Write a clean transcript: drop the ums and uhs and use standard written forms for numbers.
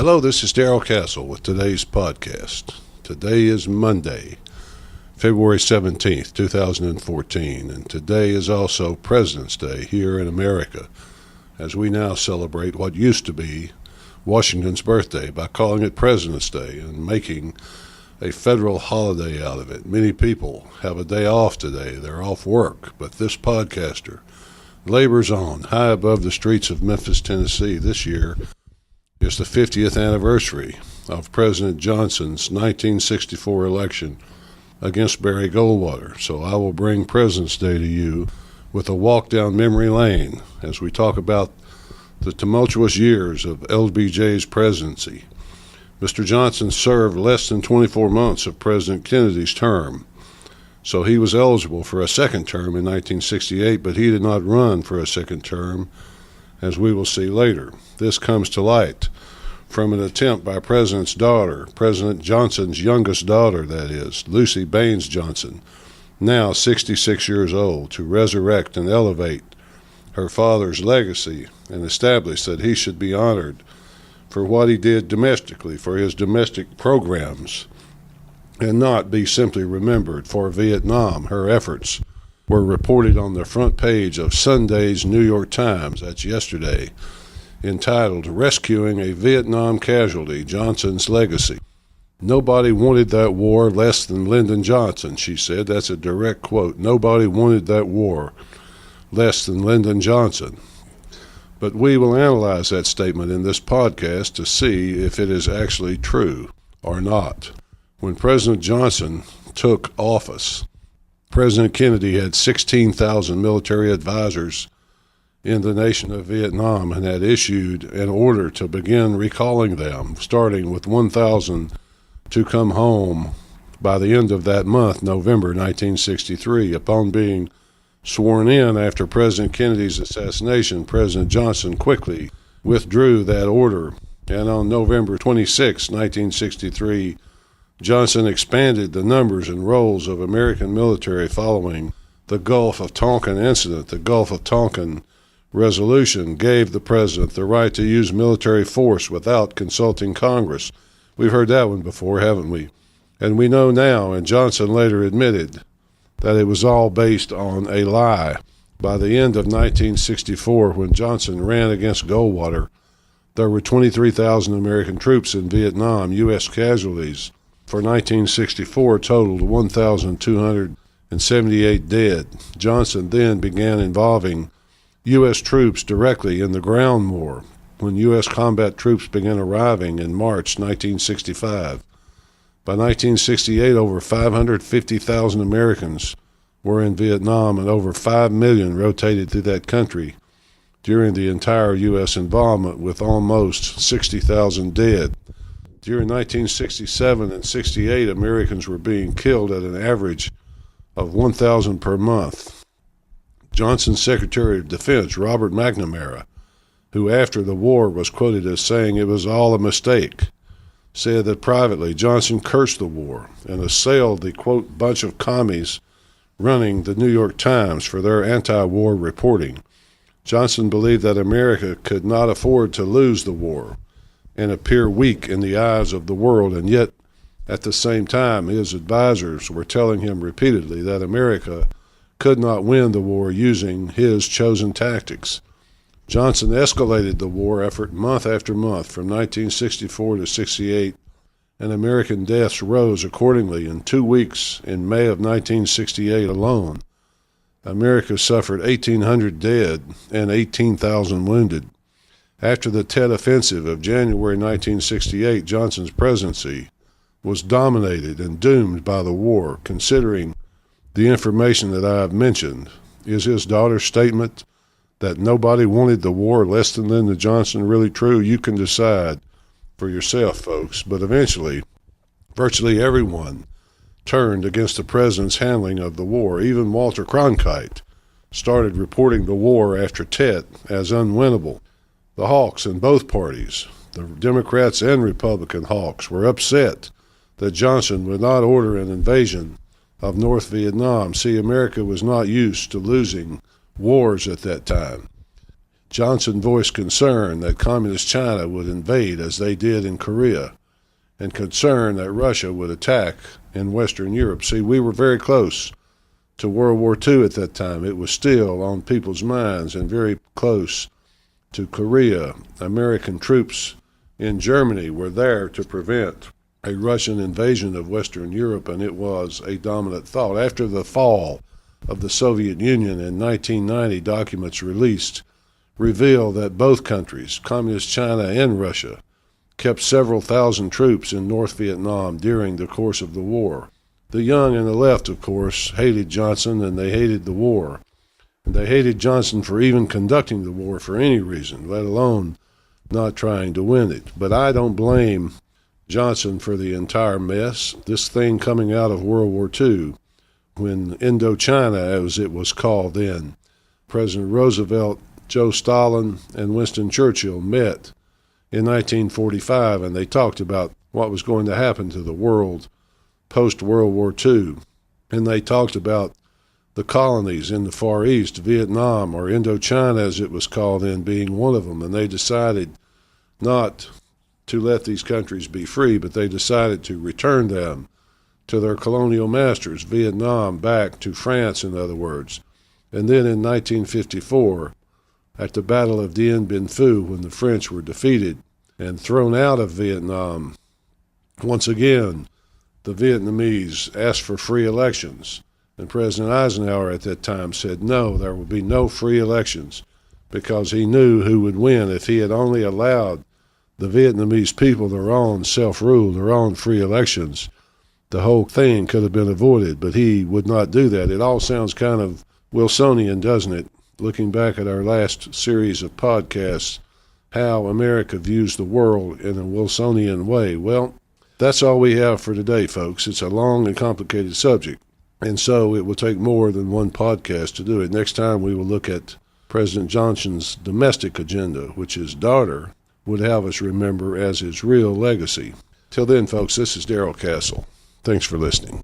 Hello, this is Darrell Castle with today's podcast. Today is Monday, February 17th, 2014, and today is also President's Day here in America, as we now celebrate what used to be Washington's birthday by calling it President's Day and making a federal holiday out of it. Many people have a day off today. They're off work, but this podcaster labors on high above the streets of Memphis, Tennessee. This year is the 50th anniversary of President Johnson's 1964 election against Barry Goldwater. So I will bring President's Day to you with a walk down memory lane as we talk about the tumultuous years of LBJ's presidency. Mr. Johnson served less than 24 months of President Kennedy's term, so he was eligible for a second term in 1968, but he did not run for a second term, as we will see later. This comes to light from an attempt by President's daughter, President Johnson's youngest daughter, that is, Lucy Baines Johnson, now 66 years old, to resurrect and elevate her father's legacy and establish that he should be honored for what he did domestically, for his domestic programs, and not be simply remembered for Vietnam. Her efforts were reported on the front page of Sunday's New York Times, that's yesterday, entitled "Rescuing a Vietnam Casualty, Johnson's Legacy." Nobody wanted that war less than Lyndon Johnson, she said. That's a direct quote. Nobody wanted that war less than Lyndon Johnson. But we will analyze that statement in this podcast to see if it is actually true or not. When President Johnson took office, President Kennedy had 16,000 military advisors in the nation of Vietnam and had issued an order to begin recalling them, starting with 1,000 to come home by the end of that month, November 1963. Upon being sworn in after President Kennedy's assassination, President Johnson quickly withdrew that order, and on November 26, 1963, Johnson expanded the numbers and roles of American military following the Gulf of Tonkin incident. The Gulf of Tonkin resolution gave the president the right to use military force without consulting Congress. We've heard that one before, haven't we? And we know now, and Johnson later admitted, that it was all based on a lie. By the end of 1964, when Johnson ran against Goldwater, there were 23,000 American troops in Vietnam. U.S. casualties for 1964 totaled 1,278 dead. Johnson then began involving U.S. troops directly in the ground war when U.S. combat troops began arriving in March 1965. By 1968, over 550,000 Americans were in Vietnam, and over 5 million rotated through that country during the entire U.S. involvement, with almost 60,000 dead. During 1967 and 68, Americans were being killed at an average of 1,000 per month. Johnson's Secretary of Defense, Robert McNamara, who after the war was quoted as saying it was all a mistake, said that privately Johnson cursed the war and assailed the, quote, bunch of commies running the New York Times for their anti-war reporting. Johnson believed that America could not afford to lose the war and appear weak in the eyes of the world, and yet at the same time his advisors were telling him repeatedly that America could not win the war using his chosen tactics. Johnson escalated the war effort month after month from 1964 to 68, and American deaths rose accordingly. In 2 weeks in May of 1968 alone, America suffered 1,800 dead and 18,000 wounded. After the Tet Offensive of January 1968, Johnson's presidency was dominated and doomed by the war. Considering the information that I have mentioned, is his daughter's statement that nobody wanted the war less than Lyndon Johnson really true? You can decide for yourself, folks. But eventually, virtually everyone turned against the president's handling of the war. Even Walter Cronkite started reporting the war after Tet as unwinnable. The hawks in both parties, the Democrats and Republican hawks, were upset that Johnson would not order an invasion of North Vietnam. See, America was not used to losing wars at that time. Johnson voiced concern that Communist China would invade as they did in Korea, and concern that Russia would attack in Western Europe. See, we were very close to World War II at that time. It was still on people's minds, and very close to Korea. American troops in Germany were there to prevent a Russian invasion of Western Europe, and it was a dominant thought. After the fall of the Soviet Union in 1990, documents released reveal that both countries, Communist China and Russia, kept several thousand troops in North Vietnam during the course of the war. The young and the left, of course, hated Johnson, and they hated the war. And they hated Johnson for even conducting the war for any reason, let alone not trying to win it. But I don't blame Johnson for the entire mess. This thing coming out of World War II, when Indochina, as it was called then, President Roosevelt, Joe Stalin, and Winston Churchill met in 1945, and they talked about what was going to happen to the world post-World War II. And they talked about the colonies in the Far East, Vietnam, or Indochina as it was called then, being one of them. And they decided not to let these countries be free, but they decided to return them to their colonial masters, Vietnam back to France, in other words. And then in 1954, at the Battle of Dien Bien Phu, when the French were defeated and thrown out of Vietnam, once again, the Vietnamese asked for free elections. And President Eisenhower at that time said, no, there will be no free elections, because he knew who would win. If he had only allowed the Vietnamese people their own self-rule, their own free elections, the whole thing could have been avoided, but he would not do that. It all sounds kind of Wilsonian, doesn't it? Looking back at our last series of podcasts, how America views the world in a Wilsonian way. Well, that's all we have for today, folks. It's a long and complicated subject, and so it will take more than one podcast to do it. Next time we will look at President Johnson's domestic agenda, which his daughter would have us remember as his real legacy. Till then, folks, this is Darrell Castle. Thanks for listening.